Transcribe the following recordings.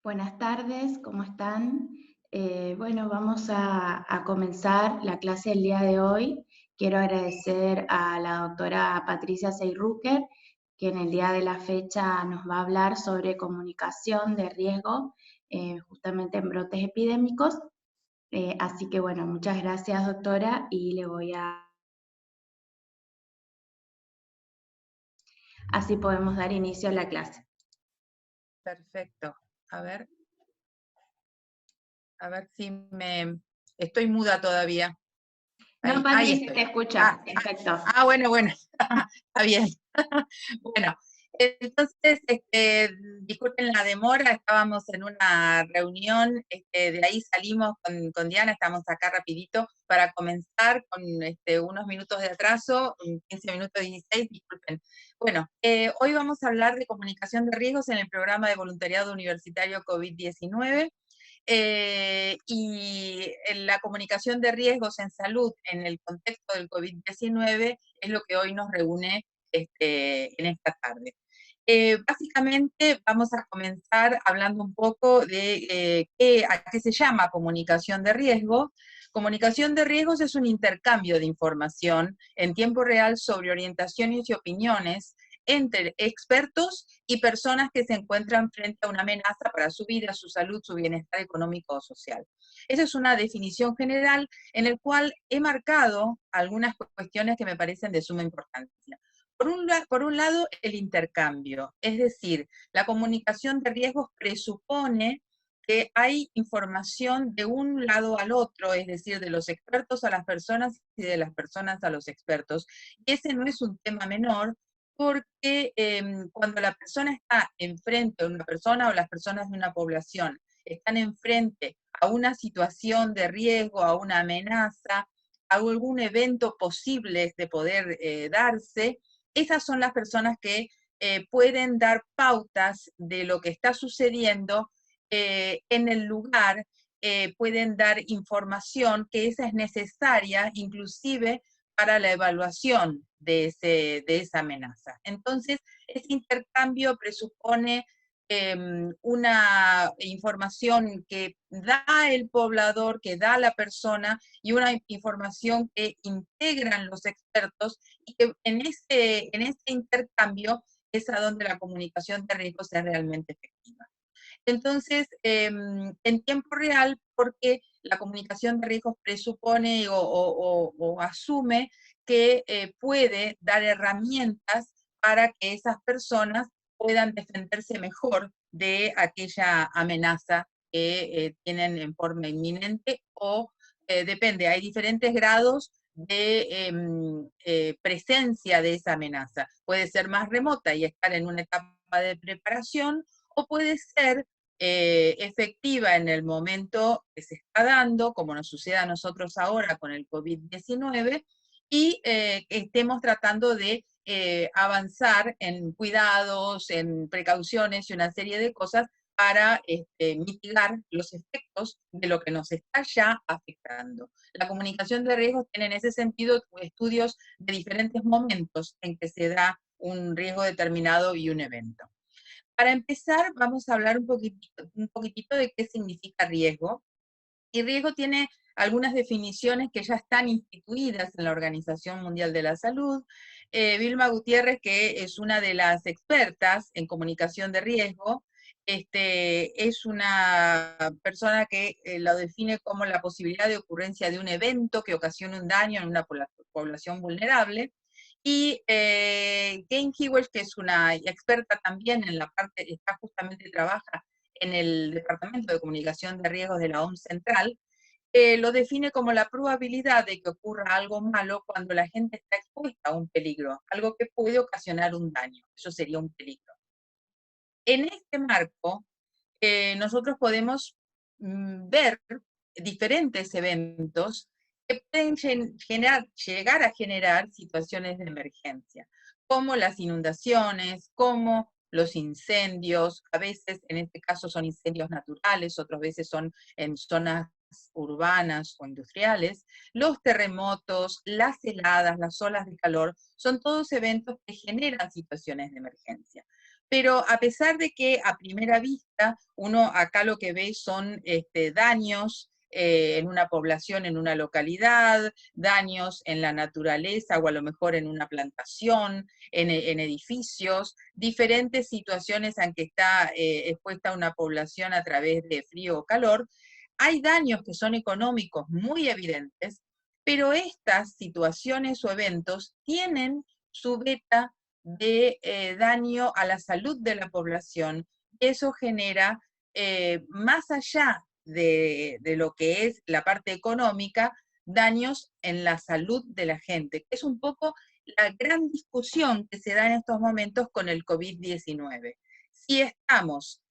Buenas tardes, ¿cómo están? Bueno, vamos a comenzar la clase del día de hoy. Quiero agradecer a la doctora Patricia Seyrucker, que en el día de la fecha nos va a hablar sobre comunicación de riesgo, justamente en brotes epidémicos. Así que bueno, muchas gracias, doctora, y le voy a... Así podemos dar inicio a la clase. Perfecto. A ver si me... Estoy muda todavía. No, Ahí Patri, se te estoy. escucha. Perfecto. Bueno. Está bien. Bueno, entonces, disculpen la demora, estábamos en una reunión, de ahí salimos con Diana, estamos acá rapidito para comenzar con unos minutos de atraso, 15 minutos 16, disculpen. Bueno, hoy vamos a hablar de comunicación de riesgos en el programa de voluntariado universitario COVID-19. Y la comunicación de riesgos en salud en el contexto del COVID-19 es lo que hoy nos reúne en esta tarde. Básicamente vamos a comenzar hablando un poco de a qué se llama comunicación de riesgo. Comunicación de riesgos es un intercambio de información en tiempo real sobre orientaciones y opiniones entre expertos y personas que se encuentran frente a una amenaza para su vida, su salud, su bienestar económico o social. Esa es una definición general en la cual he marcado algunas cuestiones que me parecen de suma importancia. Por un lado, el intercambio, es decir, la comunicación de riesgos presupone que hay información de un lado al otro, es decir, de los expertos a las personas y de las personas a los expertos. Y ese no es un tema menor, porque cuando la persona está enfrente, una persona o las personas de una población están enfrente a una situación de riesgo, a una amenaza, a algún evento posible de poder darse, esas son las personas que pueden dar pautas de lo que está sucediendo en el lugar, pueden dar información que esa es necesaria, inclusive para la evaluación de esa amenaza. Entonces, ese intercambio presupone una información que da el poblador, que da la persona, y una información que integran los expertos, y que en este intercambio es a donde la comunicación de riesgos es realmente efectiva. Entonces, en tiempo real, porque la comunicación de riesgos presupone o asume que puede dar herramientas para que esas personas puedan defenderse mejor de aquella amenaza que tienen en forma inminente o depende, hay diferentes grados de presencia de esa amenaza. Puede ser más remota y estar en una etapa de preparación, o puede ser efectiva en el momento que se está dando, como nos sucede a nosotros ahora con el COVID-19, y estemos tratando de avanzar en cuidados, en precauciones y una serie de cosas para mitigar los efectos de lo que nos está ya afectando. La comunicación de riesgos tiene en ese sentido estudios de diferentes momentos en que se da un riesgo determinado y un evento. Para empezar, vamos a hablar un poquitito de qué significa riesgo. Y riesgo tiene algunas definiciones que ya están instituidas en la Organización Mundial de la Salud. Vilma Gutiérrez, que es una de las expertas en comunicación de riesgo, es una persona que lo define como la posibilidad de ocurrencia de un evento que ocasione un daño en una población vulnerable. Y Jane Hewell, que es una experta también en la parte, trabaja en el Departamento de Comunicación de Riesgos de la OMS Central, lo define como la probabilidad de que ocurra algo malo cuando la gente está expuesta a un peligro, algo que puede ocasionar un daño. Eso sería un peligro. En este marco, nosotros podemos ver diferentes eventos que pueden llegar a generar situaciones de emergencia, como las inundaciones, como los incendios. A veces, en este caso, son incendios naturales, otras veces son en zonas urbanas o industriales. Los terremotos, las heladas, las olas de calor, son todos eventos que generan situaciones de emergencia. Pero a pesar de que a primera vista uno acá lo que ve son daños en una población, en una localidad, daños en la naturaleza o a lo mejor en una plantación, en edificios, diferentes situaciones en que está expuesta una población a través de frío o calor. Hay daños que son económicos muy evidentes, pero estas situaciones o eventos tienen su beta de daño a la salud de la población. Eso genera, más allá de lo que es la parte económica, daños en la salud de la gente, que es un poco la gran discusión que se da en estos momentos con el COVID-19. Si estamos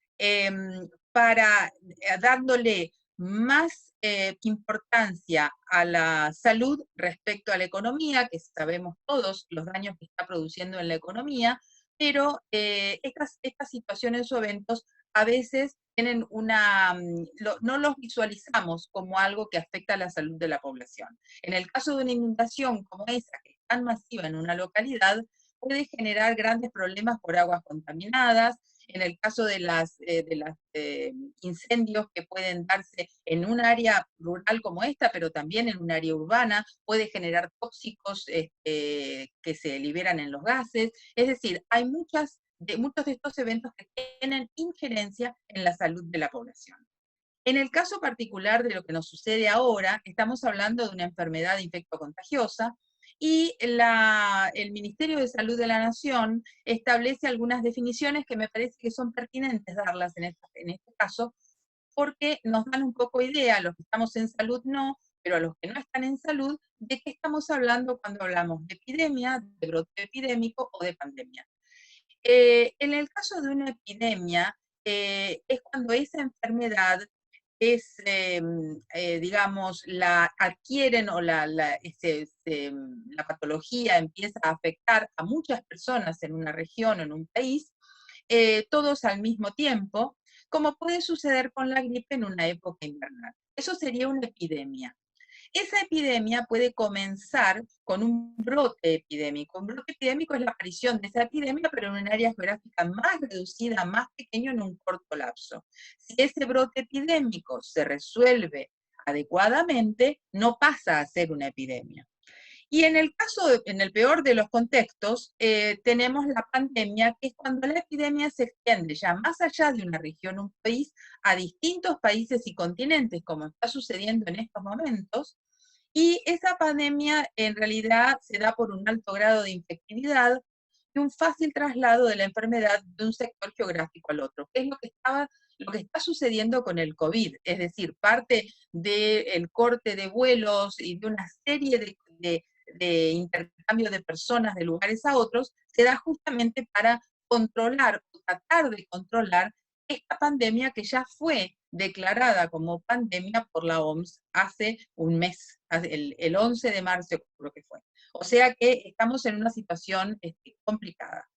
dándole más importancia a la salud respecto a la economía, que sabemos todos los daños que está produciendo en la economía, pero estas situaciones o eventos a veces tienen no los visualizamos como algo que afecta a la salud de la población. En el caso de una inundación como esa, que es tan masiva en una localidad, puede generar grandes problemas por aguas contaminadas. En el caso de los incendios que pueden darse en un área rural como esta, pero también en un área urbana, puede generar tóxicos que se liberan en los gases. Es decir, hay muchos de estos eventos que tienen injerencia en la salud de la población. En el caso particular de lo que nos sucede ahora, estamos hablando de una enfermedad infectocontagiosa y el Ministerio de Salud de la Nación establece algunas definiciones que me parece que son pertinentes darlas en este caso, porque nos dan un poco idea, a los que estamos en salud no, pero a los que no están en salud, de qué estamos hablando cuando hablamos de epidemia, de brote epidémico o de pandemia. En el caso de una epidemia, es cuando esa enfermedad es, digamos, la adquieren o la patología empieza a afectar a muchas personas en una región o en un país, todos al mismo tiempo, como puede suceder con la gripe en una época invernal. Eso sería una epidemia. Esa epidemia puede comenzar con un brote epidémico. Un brote epidémico es la aparición de esa epidemia, pero en un área geográfica más reducida, más pequeño, en un corto lapso. Si ese brote epidémico se resuelve adecuadamente, no pasa a ser una epidemia. Y en el peor de los contextos, tenemos la pandemia, que es cuando la epidemia se extiende ya más allá de una región, un país, a distintos países y continentes, como está sucediendo en estos momentos, y esa pandemia en realidad se da por un alto grado de infectividad y un fácil traslado de la enfermedad de un sector geográfico al otro, que es lo que está sucediendo con el COVID, es decir, parte del corte de vuelos y de una serie de intercambio de personas de lugares a otros, se da justamente para controlar o tratar de controlar esta pandemia que ya fue declarada como pandemia por la OMS hace un mes, el 11 de marzo creo que fue. O sea que estamos en una situación complicada.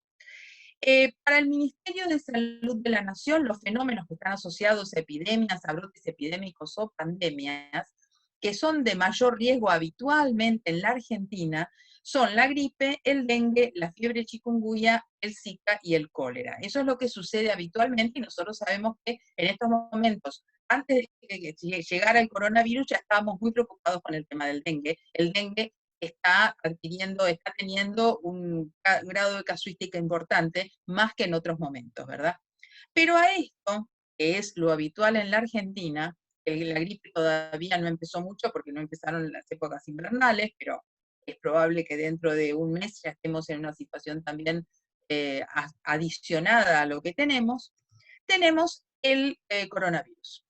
Para el Ministerio de Salud de la Nación, los fenómenos que están asociados a epidemias, a brotes epidémicos o pandemias, que son de mayor riesgo habitualmente en la Argentina, son la gripe, el dengue, la fiebre chikungunya, el Zika y el cólera. Eso es lo que sucede habitualmente y nosotros sabemos que en estos momentos, antes de que llegara el coronavirus, ya estábamos muy preocupados con el tema del dengue. El dengue está teniendo un grado de casuística importante, más que en otros momentos, ¿verdad? Pero a esto, que es lo habitual en la Argentina, la gripe todavía no empezó mucho porque no empezaron las épocas invernales, pero es probable que dentro de un mes ya estemos en una situación también adicionada a lo que tenemos el coronavirus.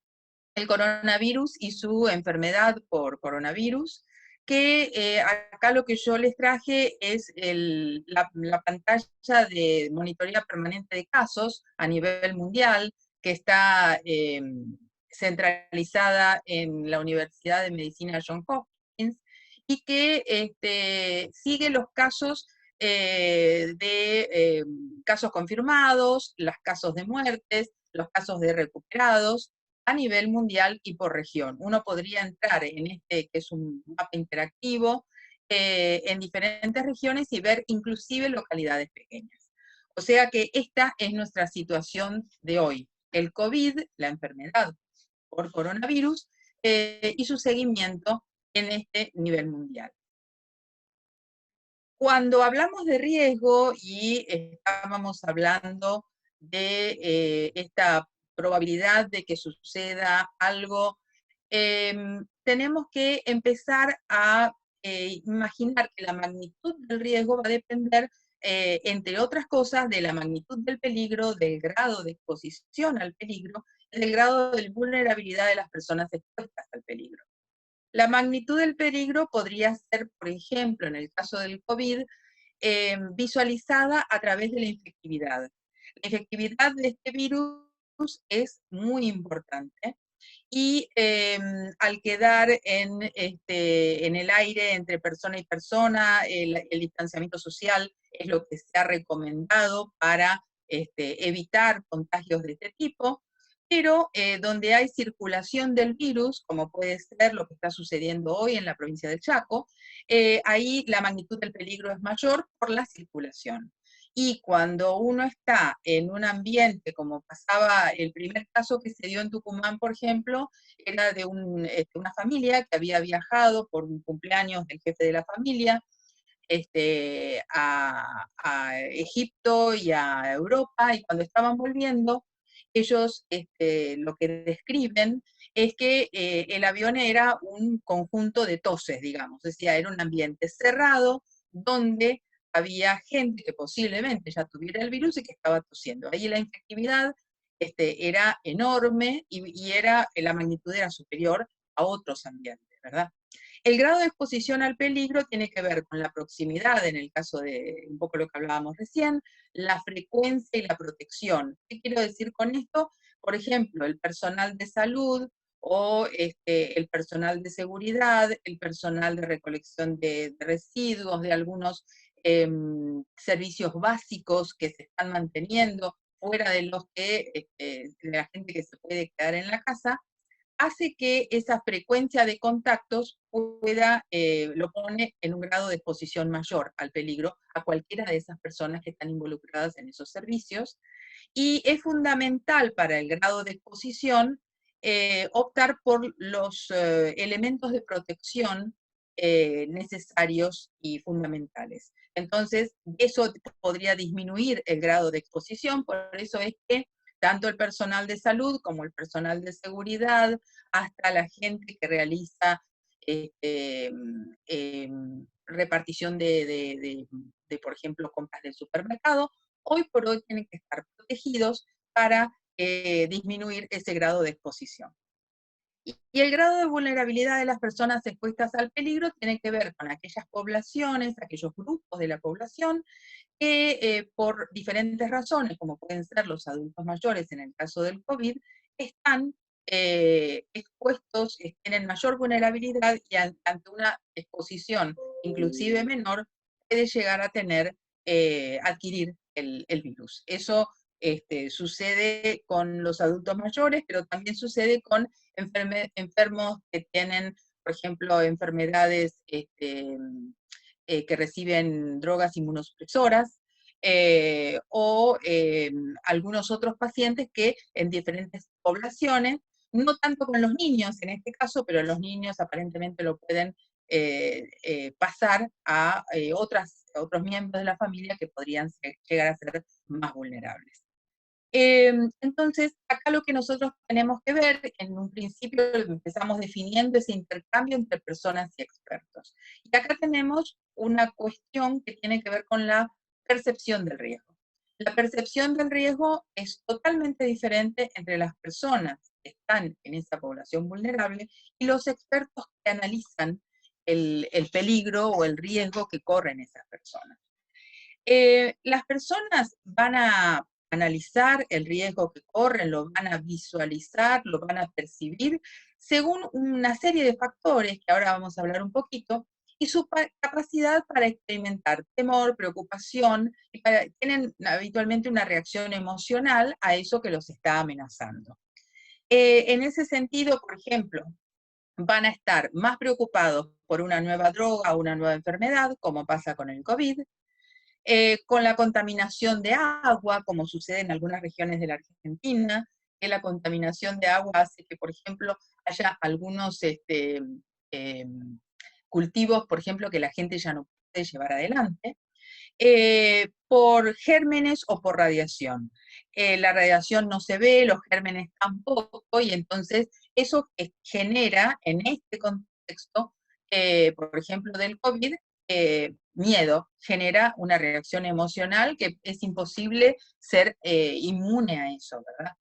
El coronavirus y su enfermedad por coronavirus, que acá lo que yo les traje es la pantalla de monitoreo permanente de casos a nivel mundial, que está centralizada en la Universidad de Medicina Johns Hopkins, y que sigue los casos casos confirmados, los casos de muertes, los casos de recuperados, a nivel mundial y por región. Uno podría entrar en que es un mapa interactivo, en diferentes regiones y ver inclusive localidades pequeñas. O sea que esta es nuestra situación de hoy. El COVID, la enfermedad por coronavirus, y su seguimiento en este nivel mundial. Cuando hablamos de riesgo y estábamos hablando de esta probabilidad de que suceda algo, tenemos que empezar a imaginar que la magnitud del riesgo va a depender, entre otras cosas, de la magnitud del peligro, del grado de exposición al peligro, y del grado de vulnerabilidad de las personas expuestas al peligro. La magnitud del peligro podría ser, por ejemplo, en el caso del COVID, visualizada a través de la infectividad. La infectividad de este virus es muy importante y al quedar en el aire entre persona y persona, el distanciamiento social es lo que se ha recomendado para evitar contagios de este tipo, pero donde hay circulación del virus, como puede ser lo que está sucediendo hoy en la provincia del Chaco, ahí la magnitud del peligro es mayor por la circulación. Y cuando uno está en un ambiente, como pasaba el primer caso que se dio en Tucumán, por ejemplo, era de una familia que había viajado por un cumpleaños del jefe de la familia, a Egipto y a Europa, y cuando estaban volviendo, ellos lo que describen es que el avión era un conjunto de toses, digamos, decía, era un ambiente cerrado donde había gente que posiblemente ya tuviera el virus y que estaba tosiendo. Ahí la infectividad era enorme y la magnitud era superior a otros ambientes, ¿verdad? El grado de exposición al peligro tiene que ver con la proximidad, en el caso de un poco lo que hablábamos recién, la frecuencia y la protección. ¿Qué quiero decir con esto? Por ejemplo, el personal de salud o el personal de seguridad, el personal de recolección de residuos, de algunos servicios básicos que se están manteniendo fuera de los que, de la gente que se puede quedar en la casa, hace que esa frecuencia de contactos lo pone en un grado de exposición mayor al peligro a cualquiera de esas personas que están involucradas en esos servicios. Y es fundamental para el grado de exposición optar por los elementos de protección necesarios y fundamentales. Entonces, eso podría disminuir el grado de exposición, por eso es que tanto el personal de salud como el personal de seguridad, hasta la gente que realiza repartición por ejemplo, compras del supermercado, hoy por hoy tienen que estar protegidos para disminuir ese grado de exposición. Y el grado de vulnerabilidad de las personas expuestas al peligro tiene que ver con aquellas poblaciones, aquellos grupos de la población que por diferentes razones, como pueden ser los adultos mayores en el caso del COVID, están expuestos, tienen mayor vulnerabilidad y ante una exposición inclusive menor, puede llegar a adquirir el virus. Eso sucede con los adultos mayores, pero también sucede con enfermos que tienen, por ejemplo, enfermedades que reciben drogas inmunosupresoras, o algunos otros pacientes que en diferentes poblaciones, no tanto con los niños en este caso, pero los niños aparentemente lo pueden pasar a otros miembros de la familia que podrían llegar a ser más vulnerables. Entonces, acá lo que nosotros tenemos que ver, en un principio empezamos definiendo ese intercambio entre personas y expertos. Y acá tenemos una cuestión que tiene que ver con la percepción del riesgo. La percepción del riesgo es totalmente diferente entre las personas que están en esa población vulnerable y los expertos que analizan el peligro o el riesgo que corren esas personas. Las personas van a analizar el riesgo que corren, lo van a visualizar, lo van a percibir, según una serie de factores, que ahora vamos a hablar un poquito, y su capacidad para experimentar temor, preocupación, tienen habitualmente una reacción emocional a eso que los está amenazando. En ese sentido, por ejemplo, van a estar más preocupados por una nueva droga o una nueva enfermedad, como pasa con el COVID, con la contaminación de agua, como sucede en algunas regiones de la Argentina, que la contaminación de agua hace que, por ejemplo, haya algunos cultivos, por ejemplo, que la gente ya no puede llevar adelante, por gérmenes o por radiación. La radiación no se ve, los gérmenes tampoco, y entonces eso genera en este contexto, por ejemplo, del COVID, miedo, genera una reacción emocional que es imposible ser inmune a eso, ¿verdad?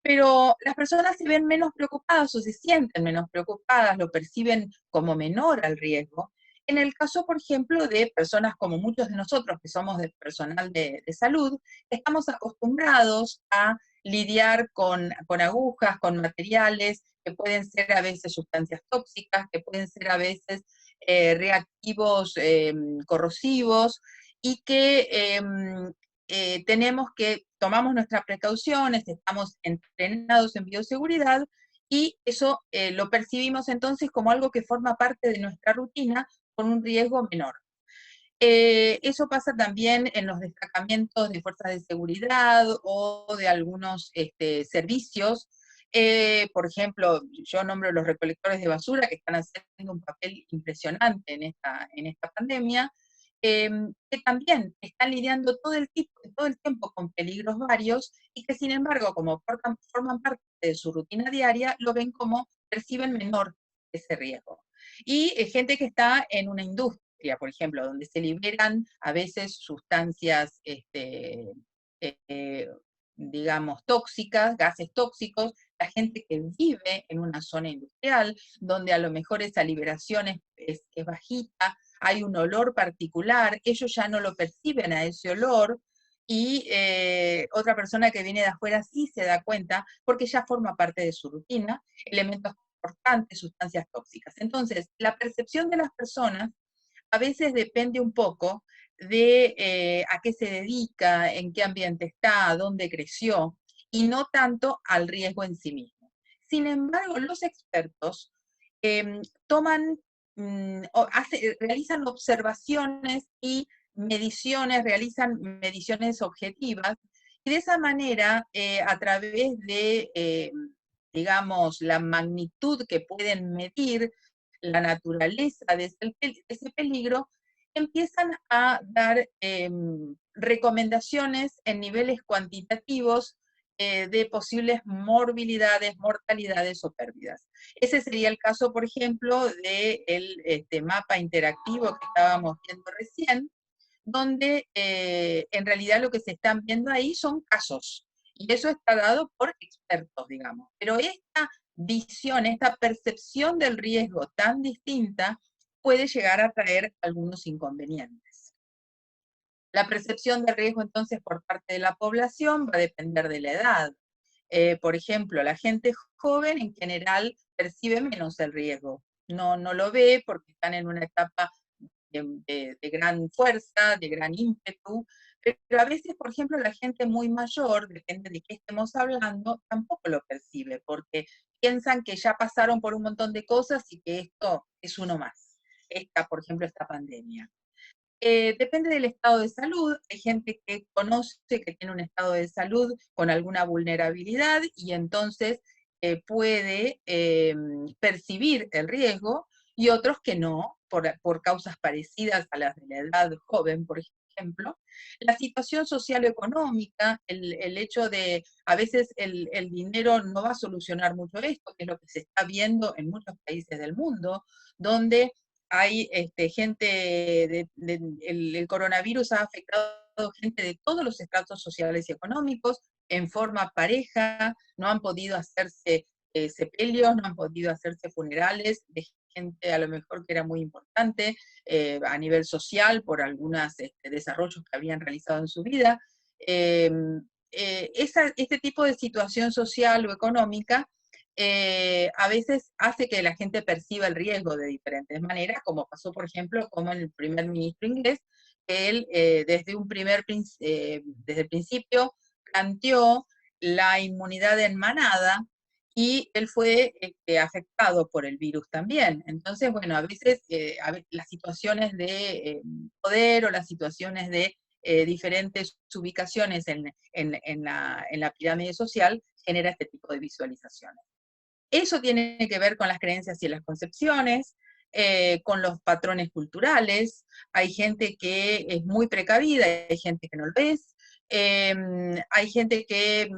Pero las personas se ven menos preocupadas o se sienten menos preocupadas, lo perciben como menor al riesgo. En el caso, por ejemplo, de personas como muchos de nosotros que somos de personal de salud, estamos acostumbrados a lidiar con agujas, con materiales que pueden ser a veces sustancias tóxicas, que pueden ser a veces reactivos corrosivos, y que tenemos que, tomamos nuestras precauciones, estamos entrenados en bioseguridad, y eso lo percibimos entonces como algo que forma parte de nuestra rutina con un riesgo menor. Eso pasa también en los destacamentos de fuerzas de seguridad o de algunos servicios. Por ejemplo, yo nombro los recolectores de basura, que están haciendo un papel impresionante en esta pandemia, que también están lidiando todo el tiempo con peligros varios, y que sin embargo, como forman parte de su rutina diaria, lo ven como, perciben menor ese riesgo. Y gente que está en una industria, por ejemplo, donde se liberan a veces sustancias, digamos, tóxicas, gases tóxicos, la gente que vive en una zona industrial, donde a lo mejor esa liberación es bajita, hay un olor particular, ellos ya no lo perciben a ese olor, y otra persona que viene de afuera sí se da cuenta, porque ya forma parte de su rutina, elementos importantes, sustancias tóxicas. Entonces, la percepción de las personas a veces depende un poco de a qué se dedica, en qué ambiente está, dónde creció, y no tanto al riesgo en sí mismo. Sin embargo, los expertos toman, realizan observaciones y mediciones, realizan mediciones objetivas, y de esa manera, a través de, digamos, la magnitud que pueden medir, la naturaleza de ese peligro, empiezan a dar recomendaciones en niveles cuantitativos de posibles morbilidades, mortalidades o pérdidas. Ese sería el caso, por ejemplo, del mapa interactivo que estábamos viendo recién, donde en realidad lo que se están viendo ahí son casos, y eso está dado por expertos, digamos. Pero esta visión, esta percepción del riesgo tan distinta puede llegar a traer algunos inconvenientes. La percepción de riesgo entonces por parte de la población va a depender de la edad. Por ejemplo, la gente joven en general percibe menos el riesgo, no lo ve porque están en una etapa de gran fuerza, de gran ímpetu, pero a veces, por ejemplo, la gente muy mayor, depende de qué estemos hablando, tampoco lo percibe, porque piensan que ya pasaron por un montón de cosas y que esto es uno más. Por ejemplo, esta pandemia. Depende del estado de salud. Hay gente que conoce que tiene un estado de salud con alguna vulnerabilidad, y entonces puede percibir el riesgo, y otros que no, por causas parecidas a las de la edad joven, por ejemplo. La situación social o económica, el hecho de, a veces el dinero no va a solucionar mucho esto, que es lo que se está viendo en muchos países del mundo, donde hay gente, el coronavirus ha afectado gente de todos los estratos sociales y económicos, en forma pareja, no han podido hacerse sepelios, no han podido hacerse funerales de gente a lo mejor que era muy importante a nivel social por algunos desarrollos que habían realizado en su vida. Este tipo de situación social o económica a veces hace que la gente perciba el riesgo de diferentes maneras, como pasó, por ejemplo, como el primer ministro inglés, que él desde el principio planteó la inmunidad en manada, y él fue afectado por el virus también. Entonces, bueno, a veces las situaciones de poder o las situaciones de diferentes ubicaciones en la pirámide social, genera este tipo de visualizaciones. Eso tiene que ver con las creencias y las concepciones, con los patrones culturales. Hay gente que es muy precavida, hay gente que no lo es. Hay gente que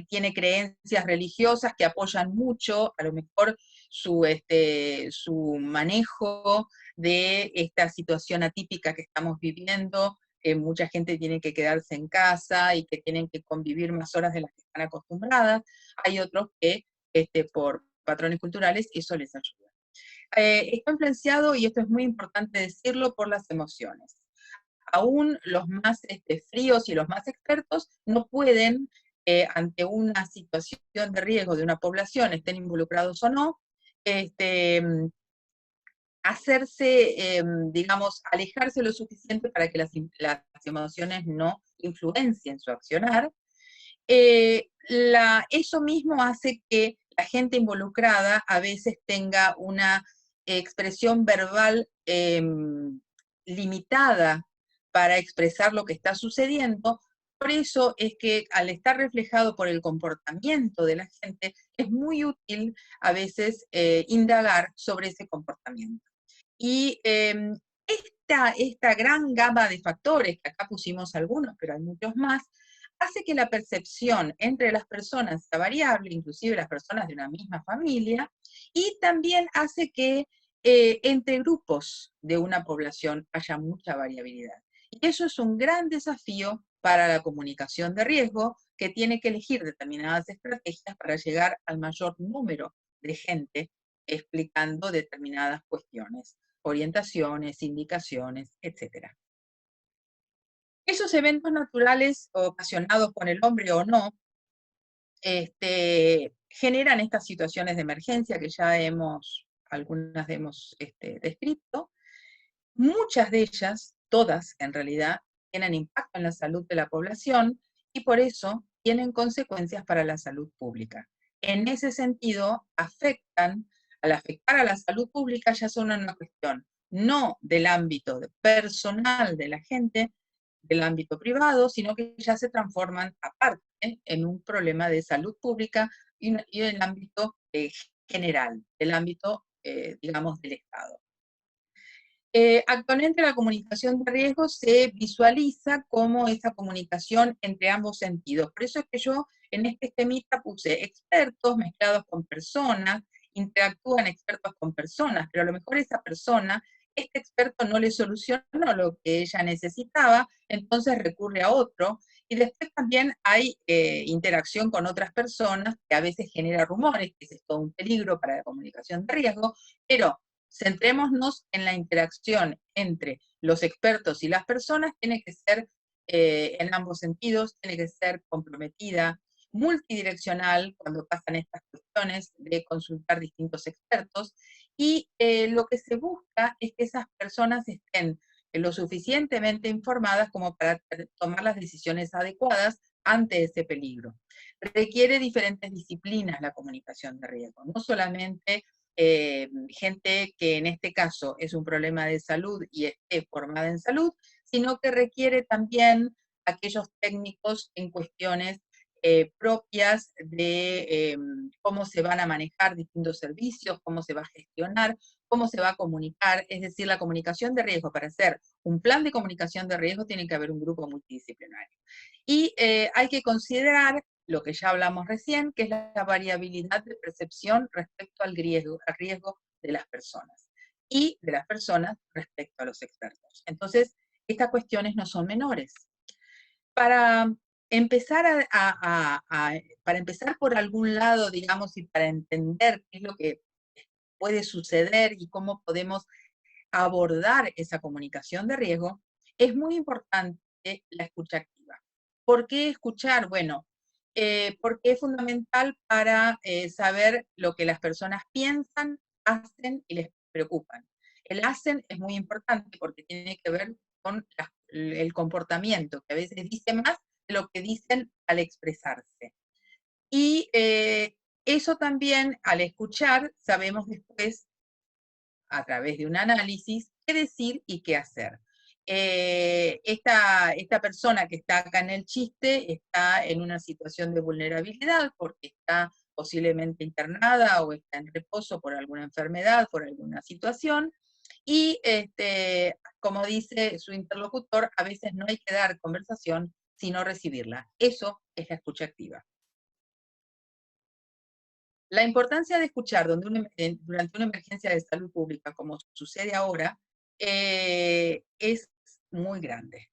tiene creencias religiosas que apoyan mucho, a lo mejor su manejo de esta situación atípica que estamos viviendo, que mucha gente tiene que quedarse en casa y que tienen que convivir más horas de las que están acostumbradas. Hay otros que por patrones culturales, y eso les ayuda. Está influenciado, y esto es muy importante decirlo, por las emociones. Aún los más fríos y los más expertos no pueden, ante una situación de riesgo de una población, estén involucrados o no, hacerse, digamos, alejarse lo suficiente para que las emociones no influencien su accionar. Eso mismo hace que la gente involucrada a veces tenga una expresión verbal limitada para expresar lo que está sucediendo. Por eso es que al estar reflejado por el comportamiento de la gente, es muy útil a veces indagar sobre ese comportamiento. Y esta gran gama de factores, que acá pusimos algunos, pero hay muchos más, hace que la percepción entre las personas sea variable, inclusive las personas de una misma familia, y también hace que entre grupos de una población haya mucha variabilidad. Y eso es un gran desafío para la comunicación de riesgo, que tiene que elegir determinadas estrategias para llegar al mayor número de gente explicando determinadas cuestiones, orientaciones, indicaciones, etc. Esos eventos naturales ocasionados por el hombre o no, generan estas situaciones de emergencia que ya algunas hemos descrito. Muchas de ellas, todas en realidad, tienen impacto en la salud de la población y por eso tienen consecuencias para la salud pública. En ese sentido, al afectar a la salud pública, ya son una cuestión no del ámbito personal de la gente, del ámbito privado, sino que ya se transforman aparte en un problema de salud pública y del ámbito general, del ámbito, digamos, del Estado. Actualmente la comunicación de riesgo se visualiza como esa comunicación entre ambos sentidos. Por eso es que yo en este esquemita puse expertos mezclados con personas, interactúan expertos con personas, pero a lo mejor esa persona, este experto no le solucionó lo que ella necesitaba, entonces recurre a otro. Y después también hay interacción con otras personas, que a veces genera rumores, que es todo un peligro para la comunicación de riesgo, pero centrémonos en la interacción entre los expertos y las personas, tiene que ser en ambos sentidos, tiene que ser comprometida, multidireccional, cuando pasan estas cuestiones de consultar distintos expertos, y lo que se busca es que esas personas estén lo suficientemente informadas como para tomar las decisiones adecuadas ante ese peligro. Requiere diferentes disciplinas la comunicación de riesgo, no solamente gente que en este caso es un problema de salud y esté formada en salud, sino que requiere también aquellos técnicos en cuestiones propias de cómo se van a manejar distintos servicios, cómo se va a gestionar, cómo se va a comunicar. Es decir, la comunicación de riesgo, para hacer un plan de comunicación de riesgo tiene que haber un grupo multidisciplinario. Y hay que considerar lo que ya hablamos recién, que es la variabilidad de percepción respecto al riesgo de las personas y de las personas respecto a los expertos. Entonces, estas cuestiones no son menores. Para empezar, para empezar por algún lado, digamos, y para entender qué es lo que puede suceder y cómo podemos abordar esa comunicación de riesgo, es muy importante la escucha activa. ¿Por qué escuchar? Bueno, porque es fundamental para saber lo que las personas piensan, hacen y les preocupan. El hacen es muy importante porque tiene que ver con el comportamiento, que a veces dice más de lo que dicen al expresarse. Y eso también, al escuchar, sabemos después, a través de un análisis, qué decir y qué hacer. esta persona que está acá en el chiste está en una situación de vulnerabilidad porque está posiblemente internada o está en reposo por alguna enfermedad, por alguna situación, y como dice su interlocutor, a veces no hay que dar conversación, sino recibirla. Eso es la escucha activa. La importancia de escuchar durante una emergencia de salud pública, como sucede ahora, es muy grande.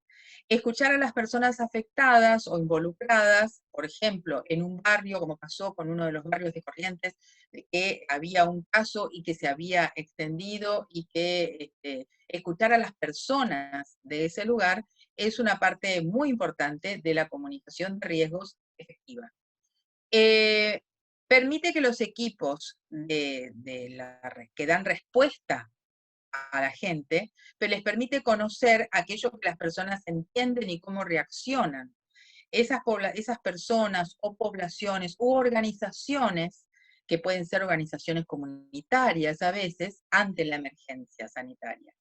Escuchar a las personas afectadas o involucradas, por ejemplo, en un barrio, como pasó con uno de los barrios de Corrientes, de que había un caso y que se había extendido, y que escuchar a las personas de ese lugar es una parte muy importante de la comunicación de riesgos efectiva. Eh, Permite que los equipos que dan respuesta a la gente, pero les permite conocer aquello que las personas entienden y cómo reaccionan. Esas personas o poblaciones u organizaciones, que pueden ser organizaciones comunitarias a veces, ante la emergencia sanitaria.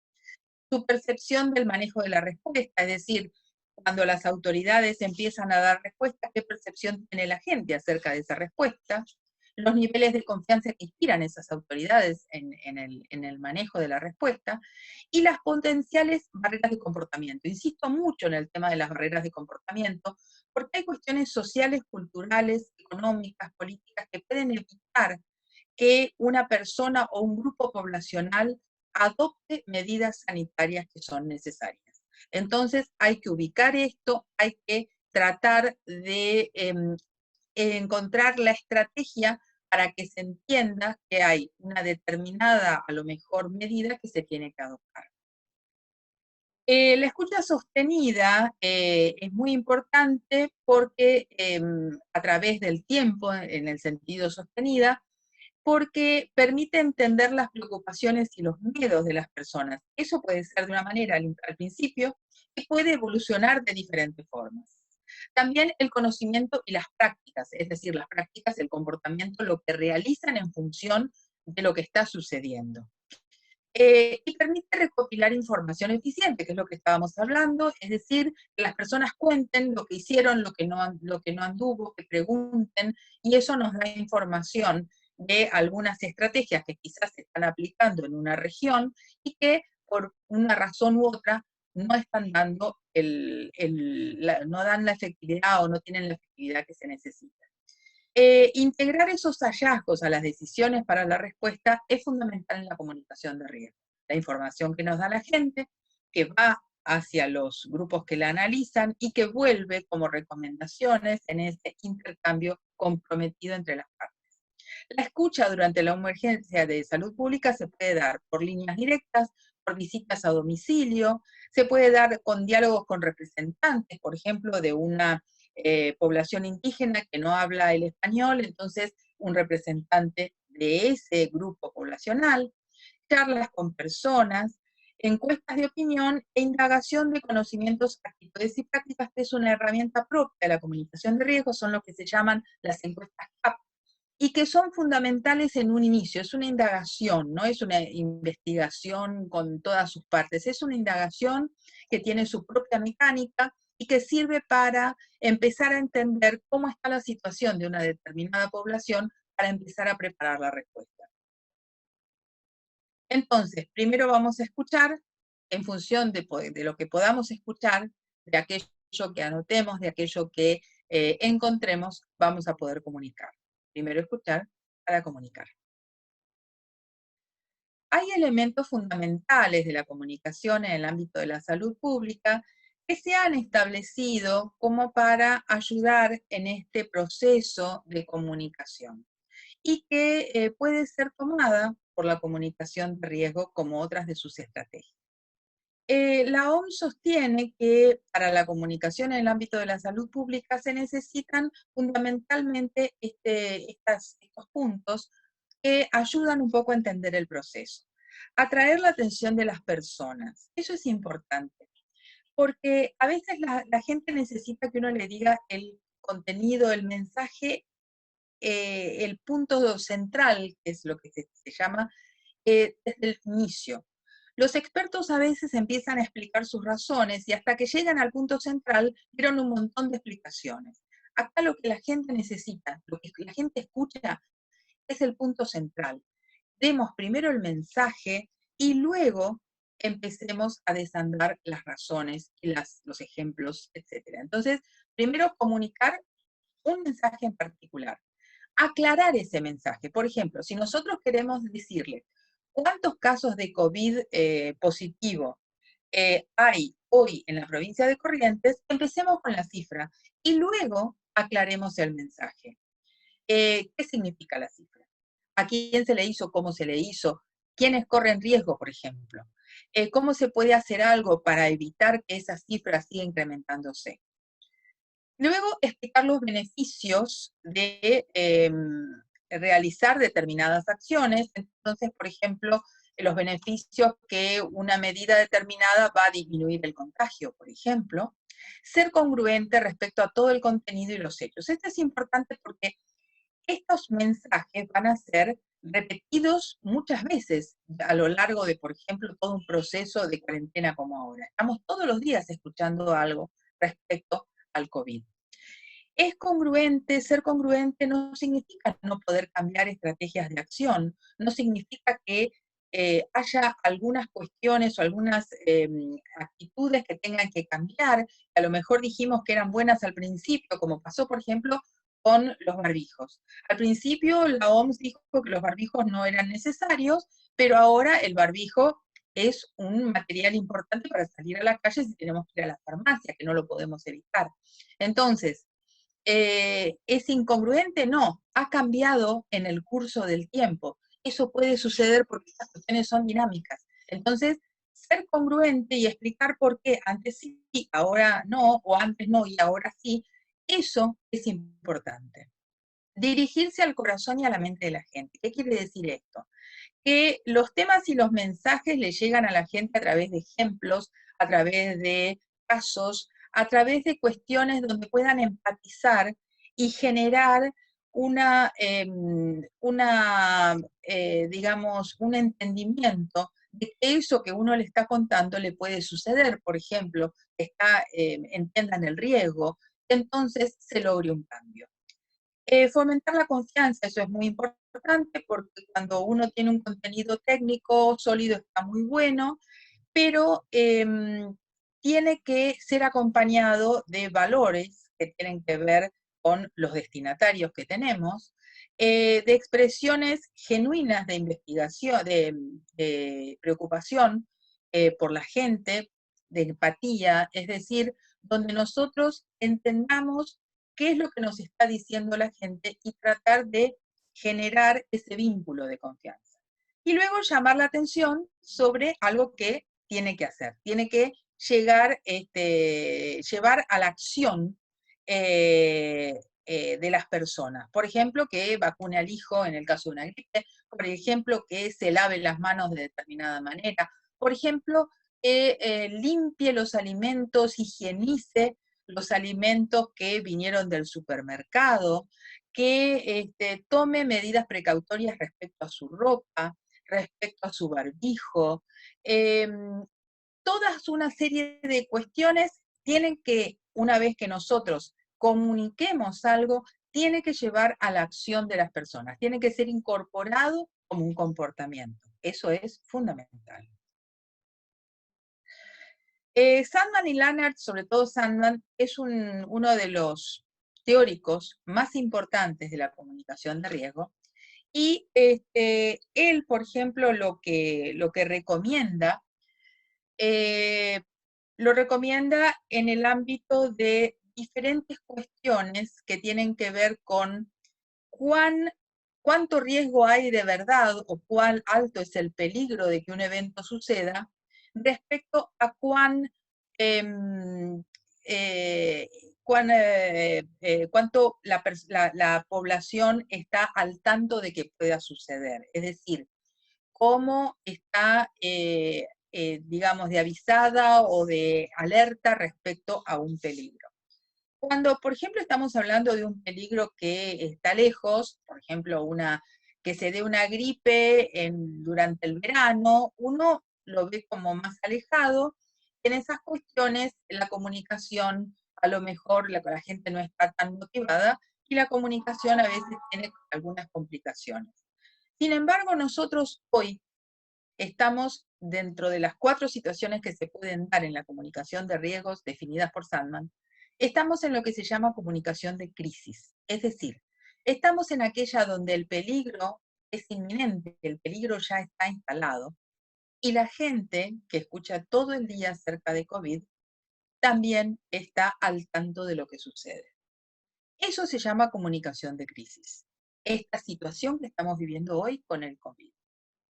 Su percepción del manejo de la respuesta, es decir, cuando las autoridades empiezan a dar respuesta, ¿qué percepción tiene la gente acerca de esa respuesta? Los niveles de confianza que inspiran esas autoridades en el manejo de la respuesta, y las potenciales barreras de comportamiento. Insisto mucho en el tema de las barreras de comportamiento, porque hay cuestiones sociales, culturales, económicas, políticas, que pueden evitar que una persona o un grupo poblacional adopte medidas sanitarias que son necesarias. Entonces hay que ubicar esto, hay que tratar de encontrar la estrategia para que se entienda que hay una determinada, a lo mejor, medida que se tiene que adoptar. La escucha sostenida es muy importante porque a través del tiempo, en el sentido sostenida, porque permite entender las preocupaciones y los miedos de las personas. Eso puede ser de una manera al principio, y puede evolucionar de diferentes formas. También el conocimiento y las prácticas, es decir, las prácticas, el comportamiento, lo que realizan en función de lo que está sucediendo. Y permite recopilar información eficiente, que es lo que estábamos hablando, es decir, que las personas cuenten lo que hicieron, lo que no anduvo, que pregunten, y eso nos da información de algunas estrategias que quizás se están aplicando en una región y que por una razón u otra no están dando no dan la efectividad o no tienen la efectividad que se necesita. Integrar esos hallazgos a las decisiones para la respuesta es fundamental en la comunicación de riesgo. La información que nos da la gente, que va hacia los grupos que la analizan y que vuelve como recomendaciones en ese intercambio comprometido entre las partes. La escucha durante la emergencia de salud pública se puede dar por líneas directas, por visitas a domicilio, se puede dar con diálogos con representantes, por ejemplo, de una población indígena que no habla el español, entonces un representante de ese grupo poblacional, charlas con personas, encuestas de opinión e indagación de conocimientos, actitudes y prácticas, que es una herramienta propia de la comunicación de riesgos, son lo que se llaman las encuestas CAP, y que son fundamentales en un inicio. Es una indagación, no es una investigación con todas sus partes, es una indagación que tiene su propia mecánica y que sirve para empezar a entender cómo está la situación de una determinada población para empezar a preparar la respuesta. Entonces, primero vamos a escuchar en función de lo que podamos escuchar, de aquello que anotemos, de aquello que encontremos, vamos a poder comunicar. Primero escuchar para comunicar. Hay elementos fundamentales de la comunicación en el ámbito de la salud pública que se han establecido como para ayudar en este proceso de comunicación, y que puede ser tomada por la comunicación de riesgo como otras de sus estrategias. La OMS sostiene que para la comunicación en el ámbito de la salud pública se necesitan fundamentalmente estos puntos que ayudan un poco a entender el proceso. Atraer la atención de las personas. Eso es importante, porque a veces la gente necesita que uno le diga el contenido, el mensaje, el punto central, que es lo que se llama desde el inicio. Los expertos a veces empiezan a explicar sus razones y hasta que llegan al punto central dieron un montón de explicaciones. Acá lo que la gente necesita, lo que la gente escucha, es el punto central. Demos primero el mensaje y luego empecemos a desandar las razones y los ejemplos, etc. Entonces, primero comunicar un mensaje en particular. Aclarar ese mensaje. Por ejemplo, si nosotros queremos decirle cuántos casos de COVID positivo hay hoy en la provincia de Corrientes, empecemos con la cifra y luego aclaremos el mensaje. ¿Qué significa la cifra? ¿A quién se le hizo? ¿Cómo se le hizo? ¿Quiénes corren riesgo, por ejemplo? ¿Cómo se puede hacer algo para evitar que esa cifra siga incrementándose? Luego, explicar los beneficios de realizar determinadas acciones. Entonces, por ejemplo, los beneficios que una medida determinada va a disminuir el contagio, por ejemplo. Ser congruente respecto a todo el contenido y los hechos. Esto es importante porque estos mensajes van a ser repetidos muchas veces a lo largo de, por ejemplo, todo un proceso de cuarentena como ahora. Estamos todos los días escuchando algo respecto al COVID. Es congruente, ser congruente no significa no poder cambiar estrategias de acción, no significa que haya algunas cuestiones o algunas actitudes que tengan que cambiar, que a lo mejor dijimos que eran buenas al principio, como pasó, por ejemplo, con los barbijos. Al principio la OMS dijo que los barbijos no eran necesarios, pero ahora el barbijo es un material importante para salir a la calle si tenemos que ir a la farmacia, que no lo podemos evitar. Entonces, ¿es incongruente? No, ha cambiado en el curso del tiempo. Eso puede suceder porque estas cuestiones son dinámicas. Entonces, ser congruente y explicar por qué antes sí, ahora no, o antes no y ahora sí, eso es importante. Dirigirse al corazón y a la mente de la gente. ¿Qué quiere decir esto? Que los temas y los mensajes le llegan a la gente a través de ejemplos, a través de casos, a través de cuestiones donde puedan empatizar y generar digamos, un entendimiento de que eso que uno le está contando le puede suceder, por ejemplo, entiendan el riesgo, entonces se logre un cambio. Fomentar la confianza, eso es muy importante porque cuando uno tiene un contenido técnico sólido está muy bueno, pero tiene que ser acompañado de valores que tienen que ver con los destinatarios que tenemos, de expresiones genuinas de investigación, de preocupación por la gente, de empatía, es decir, donde nosotros entendamos qué es lo que nos está diciendo la gente y tratar de generar ese vínculo de confianza. Y luego llamar la atención sobre algo que tiene que hacer, tiene que llevar a la acción de las personas. Por ejemplo, que vacune al hijo en el caso de una gripe, por ejemplo, que se lave las manos de determinada manera, por ejemplo, que limpie los alimentos, higienice los alimentos que vinieron del supermercado, que tome medidas precautorias respecto a su ropa, respecto a su barbijo. Todas una serie de cuestiones tienen que, una vez que nosotros comuniquemos algo, tiene que llevar a la acción de las personas, tiene que ser incorporado como un comportamiento. Eso es fundamental. Sandman y Lannert, sobre todo Sandman, es uno de los teóricos más importantes de la comunicación de riesgo. Y él, por ejemplo, lo que recomienda, lo recomienda en el ámbito de diferentes cuestiones que tienen que ver con cuánto riesgo hay de verdad o cuán alto es el peligro de que un evento suceda respecto a cuánto la población está al tanto de que pueda suceder. Es decir, cómo está, digamos, de avisada o de alerta respecto a un peligro. Cuando, por ejemplo, estamos hablando de un peligro que está lejos, por ejemplo, que se dé una gripe durante el verano, uno lo ve como más alejado. En esas cuestiones la comunicación, a lo mejor la gente no está tan motivada y la comunicación a veces tiene algunas complicaciones. Sin embargo, nosotros hoy estamos dentro de las 4 situaciones que se pueden dar en la comunicación de riesgos definidas por Sandman. Estamos en lo que se llama comunicación de crisis, es decir, estamos en aquella donde el peligro es inminente, el peligro ya está instalado, y la gente que escucha todo el día acerca de COVID también está al tanto de lo que sucede. Eso se llama comunicación de crisis, esta situación que estamos viviendo hoy con el COVID.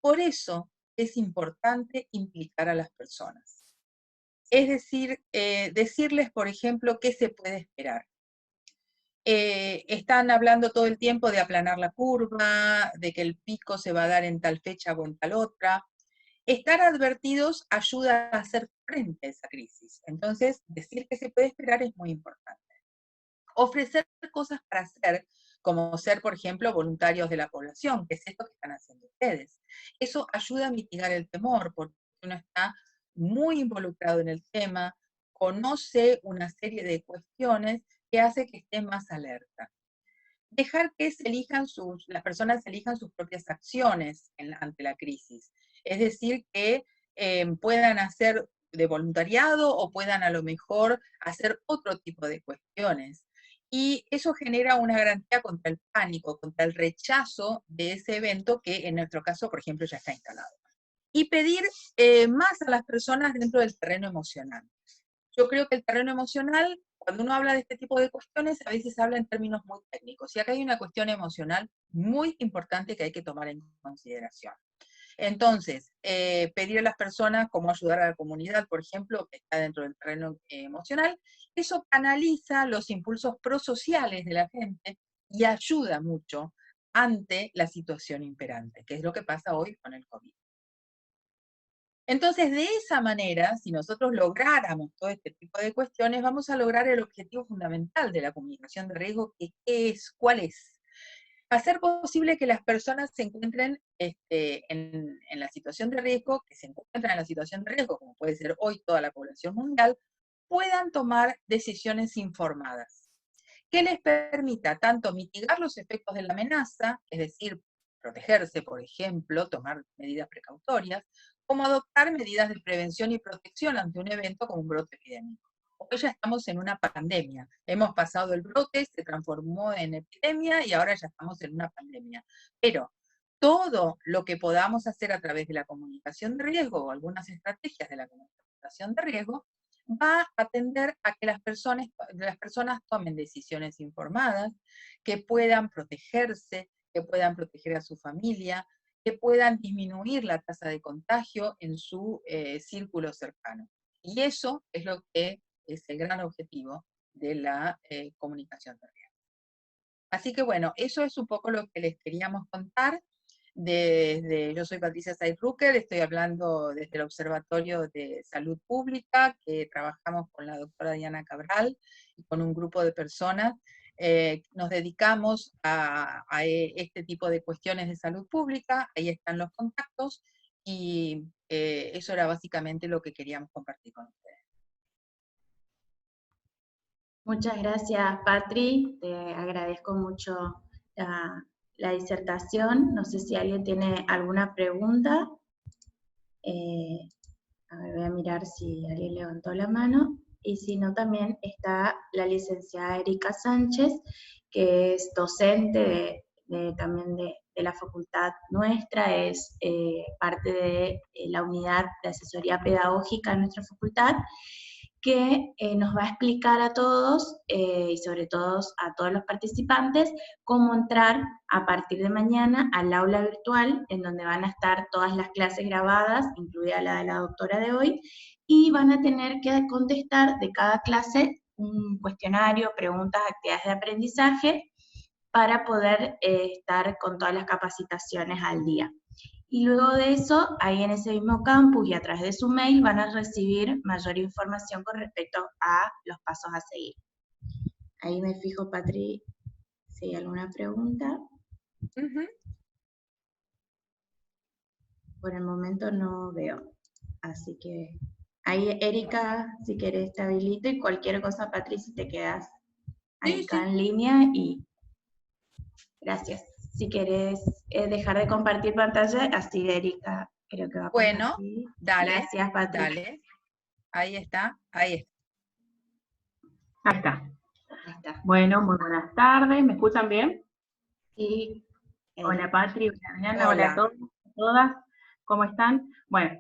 Por eso es importante implicar a las personas. Es decir, decirles, por ejemplo, qué se puede esperar. Están hablando todo el tiempo de aplanar la curva, de que el pico se va a dar en tal fecha o en tal otra. Estar advertidos ayuda a hacer frente a esa crisis. Entonces, decir qué se puede esperar es muy importante. Ofrecer cosas para hacer, como ser, por ejemplo, voluntarios de la población, que es esto que están haciendo ustedes. Eso ayuda a mitigar el temor, porque uno está muy involucrado en el tema, conoce una serie de cuestiones que hace que esté más alerta. Dejar que las personas elijan sus propias acciones ante la crisis. Es decir, que puedan hacer de voluntariado o puedan a lo mejor hacer otro tipo de cuestiones. Y eso genera una garantía contra el pánico, contra el rechazo de ese evento que en nuestro caso, por ejemplo, ya está instalado. Y pedir más a las personas dentro del terreno emocional. Yo creo que el terreno emocional, cuando uno habla de este tipo de cuestiones, a veces habla en términos muy técnicos. Y acá hay una cuestión emocional muy importante que hay que tomar en consideración. Entonces, pedir a las personas cómo ayudar a la comunidad, por ejemplo, que está dentro del terreno emocional, eso canaliza los impulsos prosociales de la gente y ayuda mucho ante la situación imperante, que es lo que pasa hoy con el COVID. Entonces, de esa manera, si nosotros lográramos todo este tipo de cuestiones, vamos a lograr el objetivo fundamental de la comunicación de riesgo, que es, ¿cuál es? Hacer posible que las personas se encuentren en la situación de riesgo, que se encuentran en la situación de riesgo, como puede ser hoy toda la población mundial, puedan tomar decisiones informadas, que les permita tanto mitigar los efectos de la amenaza, es decir, protegerse, por ejemplo, tomar medidas precautorias, como adoptar medidas de prevención y protección ante un evento como un brote epidémico. Hoy ya estamos en una pandemia. Hemos pasado el brote, se transformó en epidemia y ahora ya estamos en una pandemia. Pero todo lo que podamos hacer a través de la comunicación de riesgo o algunas estrategias de la comunicación de riesgo va a tender a que las personas tomen decisiones informadas, que puedan protegerse, que puedan proteger a su familia, que puedan disminuir la tasa de contagio en su círculo cercano. Y eso es lo que es el gran objetivo de la comunicación de riesgo. Así que bueno, eso es un poco lo que les queríamos contar. Yo soy Patricia Sainz-Rucker, estoy hablando desde el Observatorio de Salud Pública, que trabajamos con la doctora Diana Cabral y con un grupo de personas. Nos dedicamos a este tipo de cuestiones de salud pública, ahí están los contactos, y eso era básicamente lo que queríamos compartir con ustedes. Muchas gracias, Patri. Te agradezco mucho la disertación. No sé si alguien tiene alguna pregunta. A ver, voy a mirar si alguien levantó la mano. Y si no, también está la licenciada Erika Sánchez, que es docente también de la facultad nuestra, es parte de la unidad de asesoría pedagógica de nuestra facultad, que nos va a explicar a todos y sobre todo a todos los participantes cómo entrar a partir de mañana al aula virtual, en donde van a estar todas las clases grabadas, incluida la de la doctora de hoy, y van a tener que contestar de cada clase un cuestionario, preguntas, actividades de aprendizaje, para poder estar con todas las capacitaciones al día. Y luego de eso, ahí en ese mismo campus y a través de su mail van a recibir mayor información con respecto a los pasos a seguir. Ahí me fijo, Patri, si hay alguna pregunta. Por el momento no veo. Así que ahí, Erika, si querés te habilito, y cualquier cosa, Patricia, te quedas ahí Sí, acá sí. en línea, y gracias. Si querés dejar de compartir pantalla, así Erika creo que va a Bueno, compartir. dale, Gracias, Patricia. dale. Ahí está, ahí está. Ahí está. Ahí está. Bueno, muy buenas tardes. ¿Me escuchan bien? Sí. Hola, Patri. Hola, Diana. Hola a Hola. todos, a todas. ¿Cómo están? Bueno,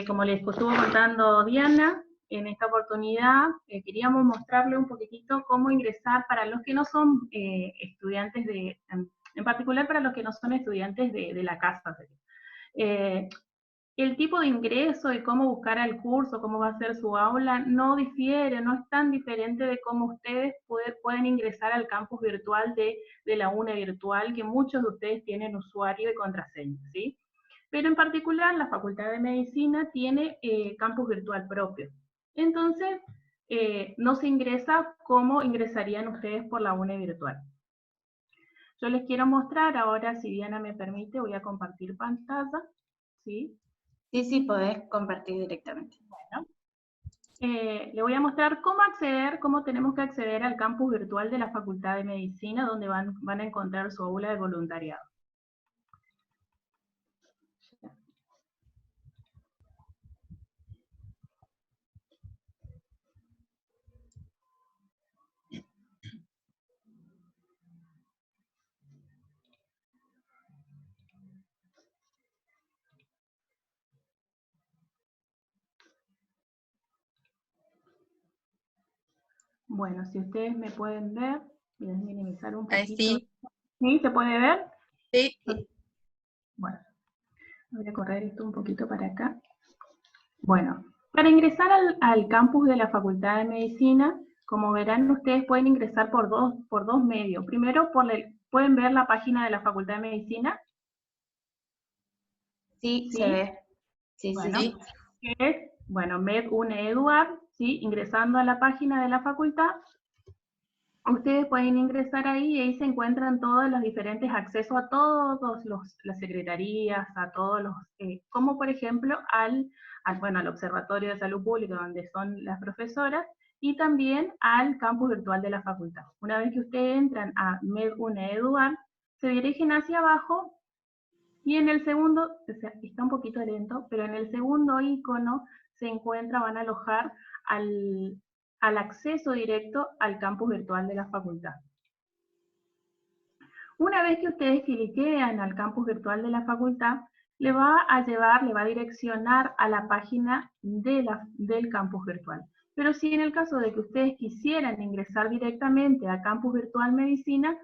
como les estuvo contando Diana, en esta oportunidad queríamos mostrarle un poquitito cómo ingresar para los que no son estudiantes en particular para los que no son estudiantes de la casa. El tipo de ingreso y cómo buscar el curso, cómo va a ser su aula, no difiere, no es tan diferente de cómo ustedes pueden ingresar al campus virtual de la UNE Virtual, que muchos de ustedes tienen usuario y contraseña, ¿sí? Pero en particular la Facultad de Medicina tiene campus virtual propio. Entonces, no se ingresa como ingresarían ustedes por la UNE Virtual. Yo les quiero mostrar ahora, si Diana me permite, voy a compartir pantalla, ¿sí? Sí, sí, podés compartir directamente. Bueno, le voy a mostrar cómo acceder, cómo tenemos que acceder al campus virtual de la Facultad de Medicina, donde van a encontrar su aula de voluntariado. Bueno, si ustedes me pueden ver, voy a minimizar un Ahí poquito. sí. ¿Sí? ¿Se puede ver? Sí. Bueno, voy a correr esto un poquito para acá. Bueno, para ingresar al campus de la Facultad de Medicina, como verán, ustedes pueden ingresar por dos medios. Primero, pueden ver la página de la Facultad de Medicina. Sí, ¿Sí? se ve. Sí, Bueno, sí, sí. Es, bueno, MED-UNE-EDUAR, ¿sí? Ingresando a la página de la facultad, ustedes pueden ingresar ahí y ahí se encuentran todos los diferentes accesos a todas las secretarías, a todos los, como por ejemplo al Observatorio de Salud Pública, donde son las profesoras, y también al campus virtual de la facultad. Una vez que ustedes entran a MED-UNE-EDUAR, se dirigen hacia abajo, y en el segundo, o sea, está un poquito lento, pero en el segundo icono van a alojar al acceso directo al campus virtual de la facultad. Una vez que ustedes cliquean al campus virtual de la facultad, le va a direccionar a la página del campus virtual. Pero si en el caso de que ustedes quisieran ingresar directamente a Campus Virtual Medicina,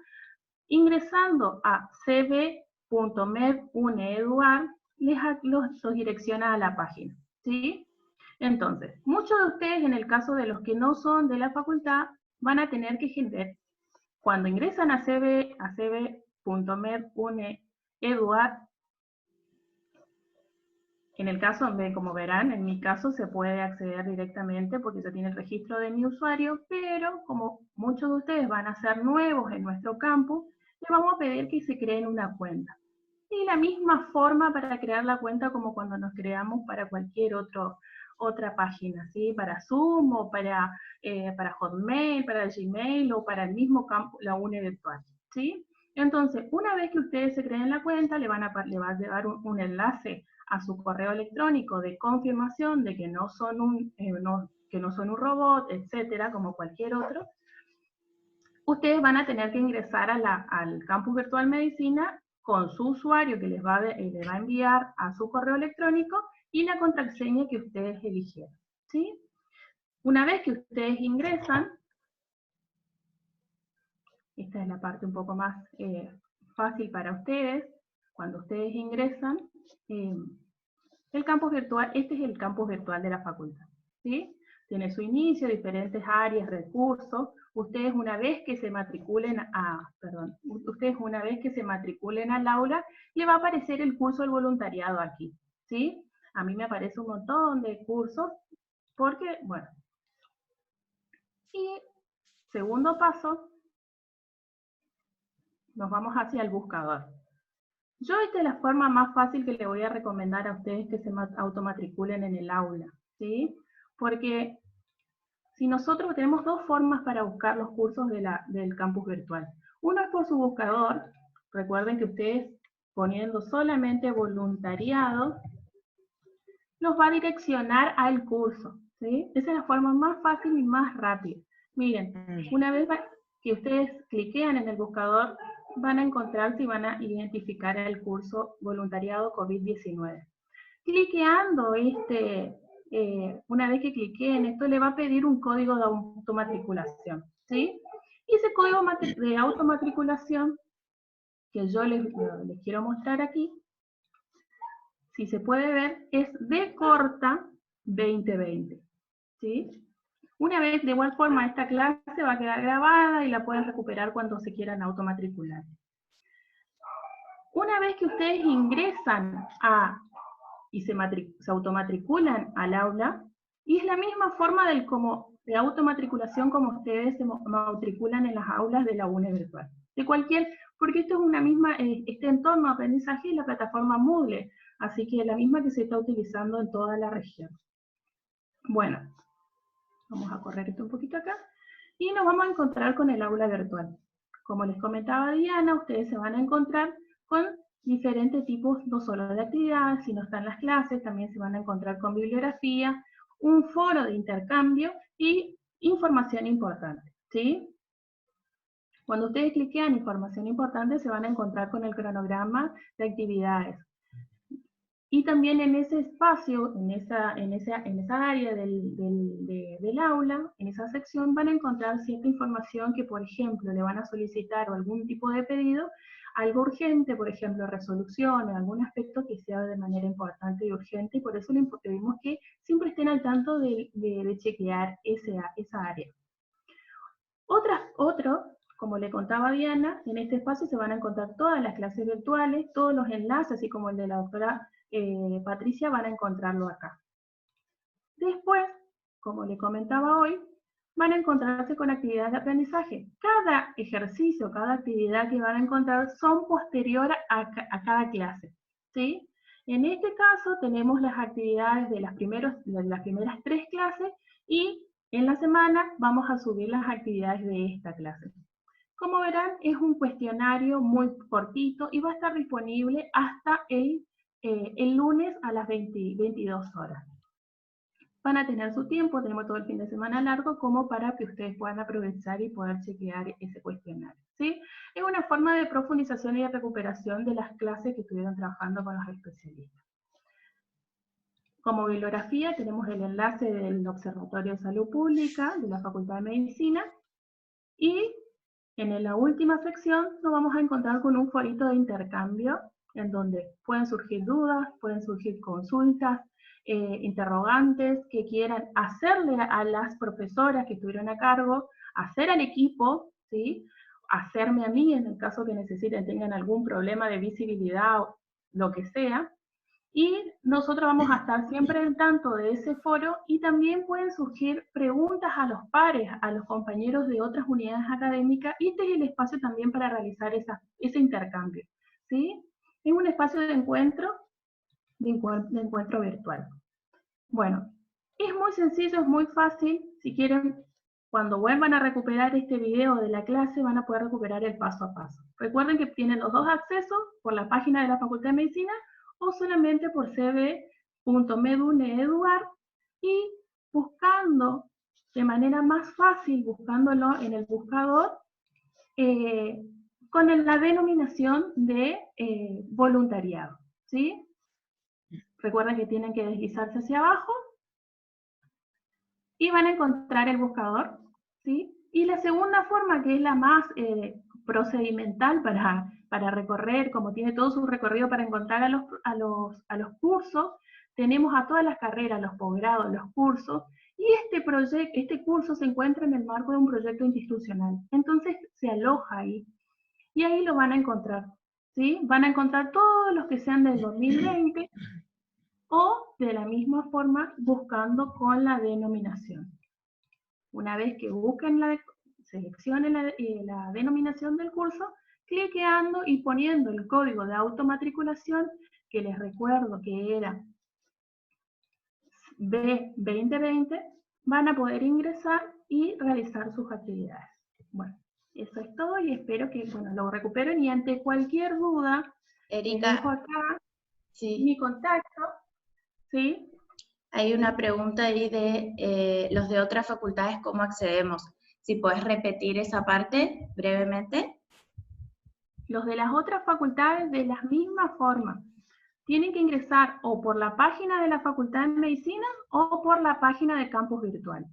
ingresando a cb.med.uneeduar, los direcciona a la página, ¿sí? Entonces, muchos de ustedes, en el caso de los que no son de la facultad, van a tener que generar, cuando ingresan a cb.med.uneeduar, en el caso, como verán, en mi caso se puede acceder directamente porque ya tiene el registro de mi usuario, pero como muchos de ustedes van a ser nuevos en nuestro campus, les vamos a pedir que se creen una cuenta. Y la misma forma para crear la cuenta como cuando nos creamos para cualquier otra página, ¿sí? Para Zoom o para Hotmail, para Gmail o para el mismo campo, la UNE virtual, ¿sí? Entonces, una vez que ustedes se creen la cuenta, le va a llevar un enlace a su correo electrónico de confirmación de que no son un robot, etcétera, como cualquier otro. Ustedes van a tener que ingresar al campus virtual medicina con su usuario que les va a enviar a su correo electrónico y la contraseña que ustedes eligieron, ¿sí? Una vez que ustedes ingresan, esta es la parte un poco más fácil para ustedes, cuando ustedes ingresan, el campus virtual, este es el campus virtual de la facultad, ¿sí? Tiene su inicio, diferentes áreas, recursos. Ustedes una vez que se matriculen al aula, le va a aparecer el curso del voluntariado aquí, ¿sí? A mí me aparece un montón de cursos, porque, bueno. Y segundo paso, nos vamos hacia el buscador. Yo esta es la forma más fácil que le voy a recomendar a ustedes que se automatriculen en el aula, ¿sí? Porque si nosotros tenemos dos formas para buscar los cursos del campus virtual. Uno es por su buscador. Recuerden que ustedes poniendo solamente voluntariado, los va a direccionar al curso, ¿sí? Esa es la forma más fácil y más rápida. Miren, una vez que ustedes cliquean en el buscador, van a encontrarse y van a identificar el curso Voluntariado COVID-19. Cliqueando una vez que cliqueen esto, le va a pedir un código de automatriculación, ¿sí? Y ese código de automatriculación que yo les quiero mostrar aquí, si se puede ver, es D corta 2020, ¿sí? Una vez, de igual forma, esta clase va a quedar grabada y la pueden recuperar cuando se quieran automatricular. Una vez que ustedes ingresan y se automatriculan al aula, y es la misma forma de automatriculación como ustedes se matriculan en las aulas de la UNE virtual. Porque esto es este entorno de aprendizaje es la plataforma Moodle, así que es la misma que se está utilizando en toda la región. Bueno, vamos a correr esto un poquito acá, y nos vamos a encontrar con el aula virtual. Como les comentaba Diana, ustedes se van a encontrar con diferentes tipos, no solo de actividades, sino están las clases, también se van a encontrar con bibliografía, un foro de intercambio y información importante, ¿sí? Cuando ustedes cliquean información importante, se van a encontrar con el cronograma de actividades. Y también en ese espacio, en esa área del aula, en esa sección, van a encontrar cierta información que, por ejemplo, le van a solicitar o algún tipo de pedido, algo urgente, por ejemplo, resolución o algún aspecto que sea de manera importante y urgente, y por eso le pedimos que siempre estén al tanto de chequear esa área. Como le contaba Diana, en este espacio se van a encontrar todas las clases virtuales, todos los enlaces, así como el de la doctora Patricia, van a encontrarlo acá. Después, como le comentaba hoy, van a encontrarse con actividades de aprendizaje. Cada ejercicio, cada actividad que van a encontrar son posteriores a cada clase, ¿sí? En este caso tenemos las actividades de las primeras 3 clases y en la semana vamos a subir las actividades de esta clase. Como verán, es un cuestionario muy cortito y va a estar disponible hasta el lunes a las 22 horas. Van a tener su tiempo, tenemos todo el fin de semana largo, como para que ustedes puedan aprovechar y poder chequear ese cuestionario, ¿sí? Es una forma de profundización y de recuperación de las clases que estuvieron trabajando con los especialistas. Como bibliografía tenemos el enlace del Observatorio de Salud Pública de la Facultad de Medicina, y en la última sección nos vamos a encontrar con un forito de intercambio, en donde pueden surgir dudas, pueden surgir consultas, interrogantes que quieran hacerle a las profesoras que estuvieron a cargo, hacer al equipo, ¿sí? Hacerme a mí en el caso que necesiten, tengan algún problema de visibilidad o lo que sea. Y nosotros vamos a estar siempre al tanto de ese foro, y también pueden surgir preguntas a los pares, a los compañeros de otras unidades académicas, y este es el espacio también para realizar ese intercambio, ¿sí? Es un espacio de encuentro virtual. Bueno, es muy sencillo, es muy fácil. Si quieren, cuando vuelvan a recuperar este video de la clase, van a poder recuperar el paso a paso. Recuerden que tienen los dos accesos, por la página de la Facultad de Medicina o solamente por cb.medu.neduar, y buscando de manera más fácil, buscándolo en el buscador, con la denominación de voluntariado, ¿sí? Recuerden que tienen que deslizarse hacia abajo y van a encontrar el buscador, ¿sí? Y la segunda forma, que es la más procedimental para recorrer, como tiene todo su recorrido para encontrar a los cursos, tenemos a todas las carreras, los posgrados, los cursos, y este curso se encuentra en el marco de un proyecto institucional. Entonces se aloja ahí, y ahí lo van a encontrar, ¿sí? Van a encontrar todos los que sean del 2020, o de la misma forma buscando con la denominación. Una vez que busquen seleccionen la denominación del curso, cliqueando y poniendo el código de automatriculación, que les recuerdo que era B2020, van a poder ingresar y realizar sus actividades. Bueno, eso es todo y espero que lo recuperen, y ante cualquier duda, Erika, les dejo acá sí. mi contacto, ¿sí? Hay una pregunta ahí de los de otras facultades, ¿cómo accedemos? Si puedes repetir esa parte brevemente. Los de las otras facultades, de la misma forma, tienen que ingresar o por la página de la Facultad de Medicina o por la página de Campus Virtual,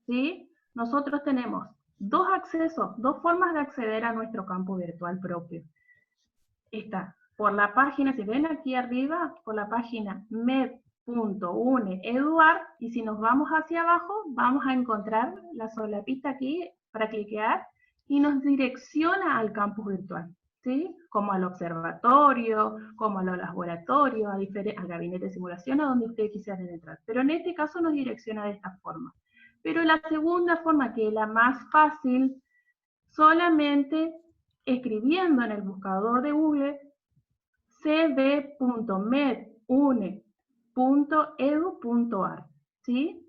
¿sí? Nosotros tenemos dos accesos, dos formas de acceder a nuestro campus virtual propio. Está por la página, si ven aquí arriba, por la página med.uneeduar, y si nos vamos hacia abajo, vamos a encontrar la solapita aquí para cliquear, y nos direcciona al campus virtual, ¿sí? Como al observatorio, como a los laboratorios, al gabinete de simulación, a donde ustedes quisieran entrar. Pero en este caso nos direcciona de esta forma. Pero la segunda forma, que es la más fácil, solamente escribiendo en el buscador de Google cb.med.une.edu.ar, ¿sí?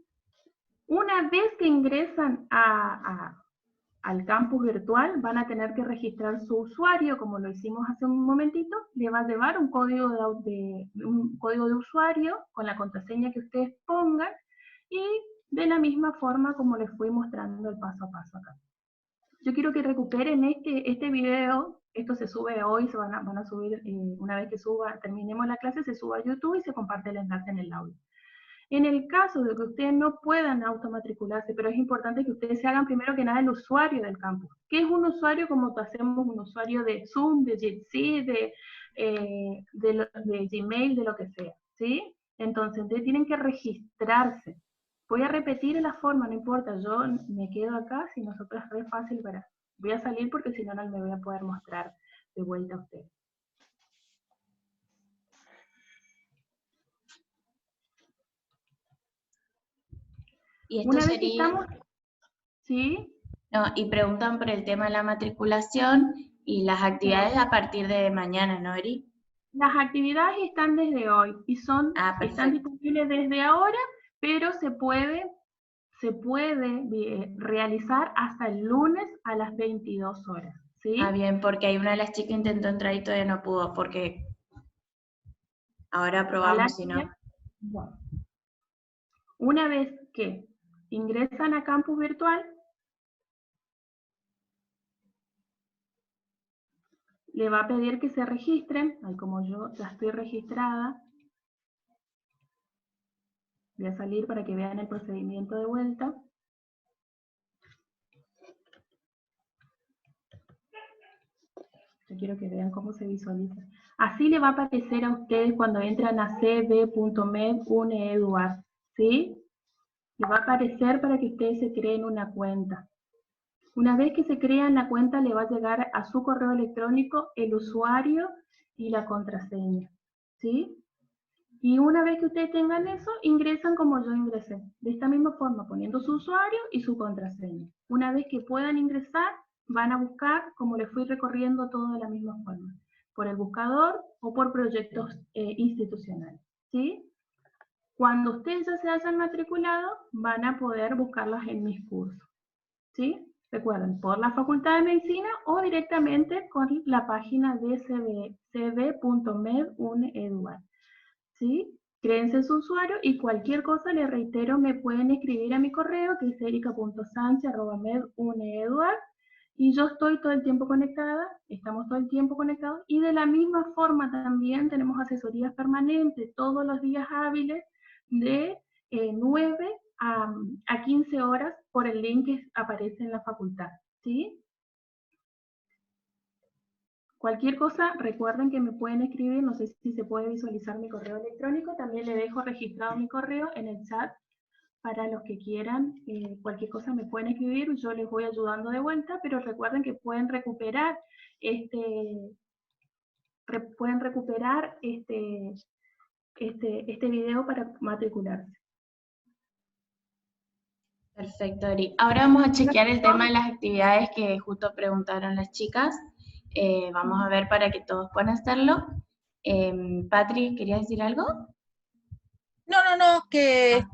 Una vez que ingresan al campus virtual, van a tener que registrar su usuario, como lo hicimos hace un momentito. Le va a llevar un código de usuario con la contraseña que ustedes pongan, y de la misma forma como les fui mostrando el paso a paso acá. Yo quiero que recuperen este video. Esto se sube hoy, van a subir, una vez que terminemos la clase, se sube a YouTube y se comparte el enlace en el audio. En el caso de que ustedes no puedan automatricularse, pero es importante que ustedes se hagan primero que nada el usuario del campus. ¿Qué es un usuario? Como hacemos un usuario de Zoom, de Jitsi, de Gmail, de lo que sea, ¿sí? Entonces, ustedes tienen que registrarse. Voy a repetir la forma, no importa, yo me quedo acá, si nosotros es re fácil para... Voy a salir porque si no, no me voy a poder mostrar de vuelta a ustedes. Y esto Una vez sería... que estamos... ¿Sí? No, y preguntan por el tema de la matriculación y las actividades a partir de mañana, ¿no, Eri? Las actividades están desde hoy y están disponibles desde ahora, pero se puede realizar hasta el lunes a las 22 horas, ¿sí? Ah, bien, porque hay una de las chicas intentó entrar y todavía no pudo, porque ahora probamos, si no. Bueno. Una vez que ingresan a Campus Virtual, le va a pedir que se registren, como yo ya estoy registrada. Voy a salir para que vean el procedimiento de vuelta. Yo quiero que vean cómo se visualiza. Así le va a aparecer a ustedes cuando entran a cb.med.uneeduar, ¿sí? Le va a aparecer para que ustedes se creen una cuenta. Una vez que se crean la cuenta, le va a llegar a su correo electrónico el usuario y la contraseña, ¿sí? Y una vez que ustedes tengan eso, ingresan como yo ingresé. De esta misma forma, poniendo su usuario y su contraseña. Una vez que puedan ingresar, van a buscar, como les fui recorriendo todo de la misma forma, por el buscador o por proyectos institucionales, ¿sí? Cuando ustedes ya se hayan matriculado, van a poder buscarlas en mis cursos, ¿sí? Recuerden, por la Facultad de Medicina o directamente con la página de cb.med.uneeduar, ¿sí? Créense su usuario y cualquier cosa, les reitero, me pueden escribir a mi correo, que es erica.sanchez@med.uneeduar, y yo estoy todo el tiempo conectada, estamos todo el tiempo conectados, y de la misma forma también tenemos asesorías permanentes todos los días hábiles de 9 a 15 horas por el link que aparece en la facultad, ¿sí? Cualquier cosa, recuerden que me pueden escribir, no sé si se puede visualizar mi correo electrónico, también le dejo registrado mi correo en el chat para los que quieran. Cualquier cosa me pueden escribir, yo les voy ayudando de vuelta, pero recuerden que pueden recuperar este video para matricularse. Perfecto, Eri. Ahora vamos a chequear el tema de las actividades que justo preguntaron las chicas. Vamos a ver para que todos puedan hacerlo. Patri, ¿querías decir algo? No, que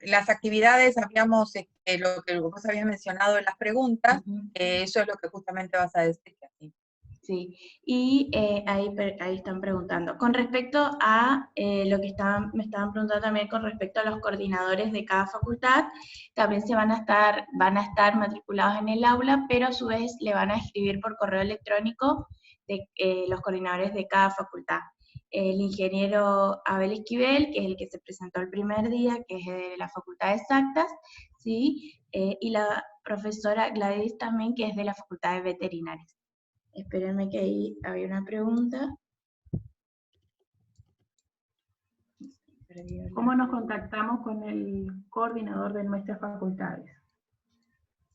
las actividades habíamos, lo que vos habías mencionado en las preguntas, eso es lo que justamente vas a decir. Sí, y ahí están preguntando. Con respecto a lo que me estaban preguntando también con respecto a los coordinadores de cada facultad, también van a estar matriculados en el aula, pero a su vez le van a escribir por correo electrónico los coordinadores de cada facultad. El ingeniero Abel Esquivel, que es el que se presentó el primer día, que es de la Facultad de Exactas, ¿sí? Y la profesora Gladys también, que es de la Facultad de Veterinarias. Espérenme que ahí había una pregunta. ¿Cómo nos contactamos con el coordinador de nuestras facultades?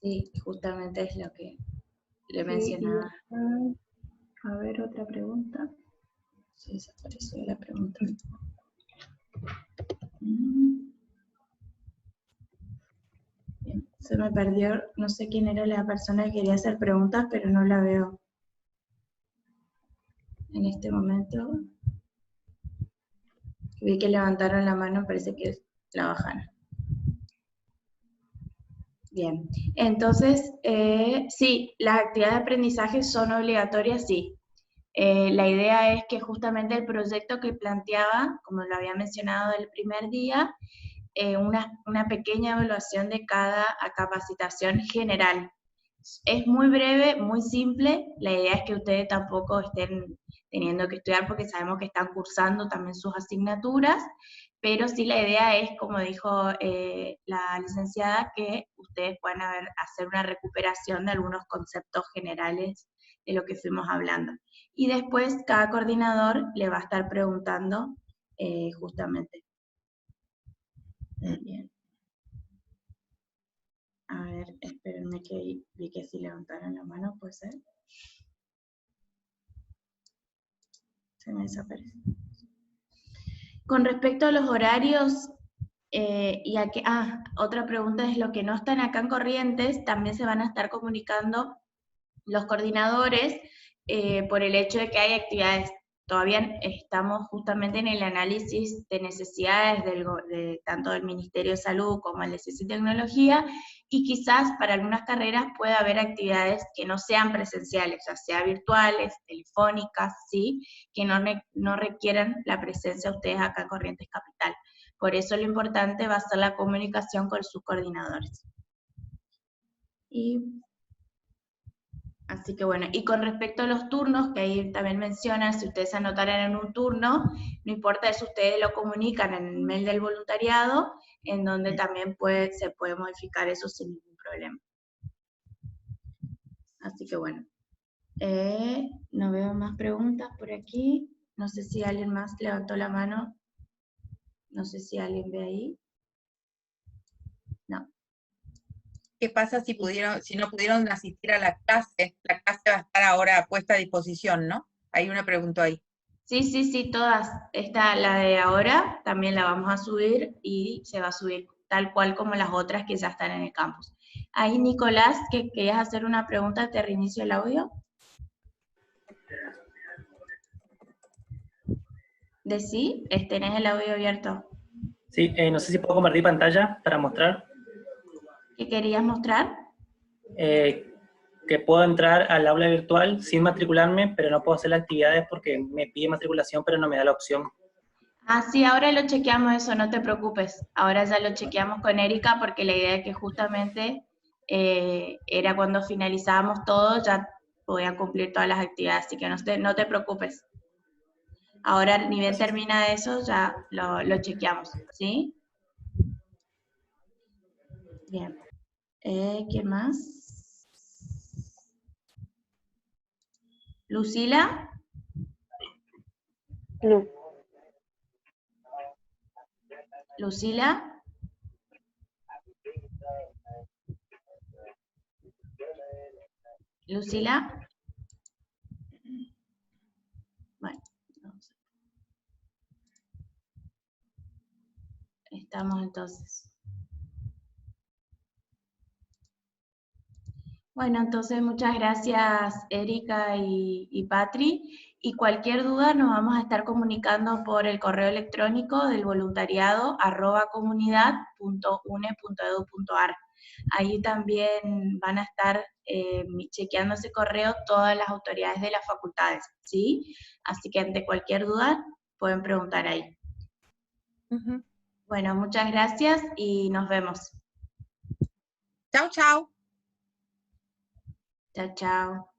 Sí, justamente es lo que le Sí, mencionaba. A ver, otra pregunta. Se desapareció la pregunta. Bien, se me perdió, no sé quién era la persona que quería hacer preguntas, pero no la veo en este momento. Vi que levantaron la mano, parece que la bajaron. Bien, entonces, sí, las actividades de aprendizaje son obligatorias, sí. La idea es que justamente el proyecto que planteaba, como lo había mencionado el primer día, una pequeña evaluación de cada capacitación general. Es muy breve, muy simple, la idea es que ustedes tampoco estén teniendo que estudiar porque sabemos que están cursando también sus asignaturas, pero sí la idea es, como dijo la licenciada, que ustedes puedan hacer una recuperación de algunos conceptos generales de lo que fuimos hablando. Y después cada coordinador le va a estar preguntando justamente. Bien. A ver, espérenme que vi que si levantaron la mano, puede ser. Se me desaparece. Con respecto a los horarios, otra pregunta es lo que no están acá en Corrientes, también se van a estar comunicando los coordinadores por el hecho de que hay actividades. Todavía estamos justamente en el análisis de necesidades tanto del Ministerio de Salud como el de Ciencia y Tecnología, y quizás para algunas carreras pueda haber actividades que no sean presenciales, ya sea virtuales, telefónicas, ¿sí? Que no requieran la presencia de ustedes acá en Corrientes Capital. Por eso lo importante va a ser la comunicación con sus coordinadores. Así que bueno, y con respecto a los turnos, que ahí también mencionan, si ustedes se anotaran en un turno, no importa eso, ustedes lo comunican en el mail del voluntariado, en donde también se puede modificar eso sin ningún problema. Así que bueno, no veo más preguntas por aquí. No sé si alguien más levantó la mano. No sé si alguien ve ahí. No. ¿Qué pasa si no pudieron asistir a la clase? La clase va a estar ahora puesta a disposición, ¿no? Hay una pregunta ahí. Sí, todas. La de ahora también la vamos a subir y se va a subir tal cual como las otras que ya están en el campus. Ahí, Nicolás, que querías hacer una pregunta, te reinicio el audio. ¿Sí? ¿Tenés el audio abierto? Sí, no sé si puedo compartir pantalla para mostrar. ¿Qué querías mostrar? Que puedo entrar al aula virtual sin matricularme, pero no puedo hacer las actividades porque me pide matriculación, pero no me da la opción. Ah, sí, ahora lo chequeamos eso, no te preocupes. Ahora ya lo chequeamos con Erika porque la idea es que justamente era cuando finalizábamos todo, ya podían cumplir todas las actividades, así que no te preocupes. Ahora, ni bien termina eso, ya lo chequeamos, ¿sí? Bien. ¿Quién más? ¿Lucila? No. ¿Lucila? ¿Lucila? Bueno, vamos. Estamos entonces. Bueno, entonces muchas gracias Erika y Patri. Y cualquier duda nos vamos a estar comunicando por el correo electrónico del voluntariado @comunidad.une.edu.ar. Ahí también van a estar chequeando ese correo todas las autoridades de las facultades, ¿sí? Así que ante cualquier duda pueden preguntar ahí. Bueno, muchas gracias y nos vemos. Chau, chau. Chao, chao.